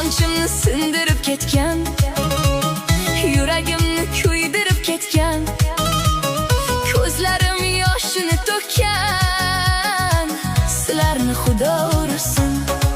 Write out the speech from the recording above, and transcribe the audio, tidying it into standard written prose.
ishonchimni sindirib ketgan, yuragimni kuydirib ketgan, ko'zlarim yoshini to'kkan. Sizlarni Xudo ursin.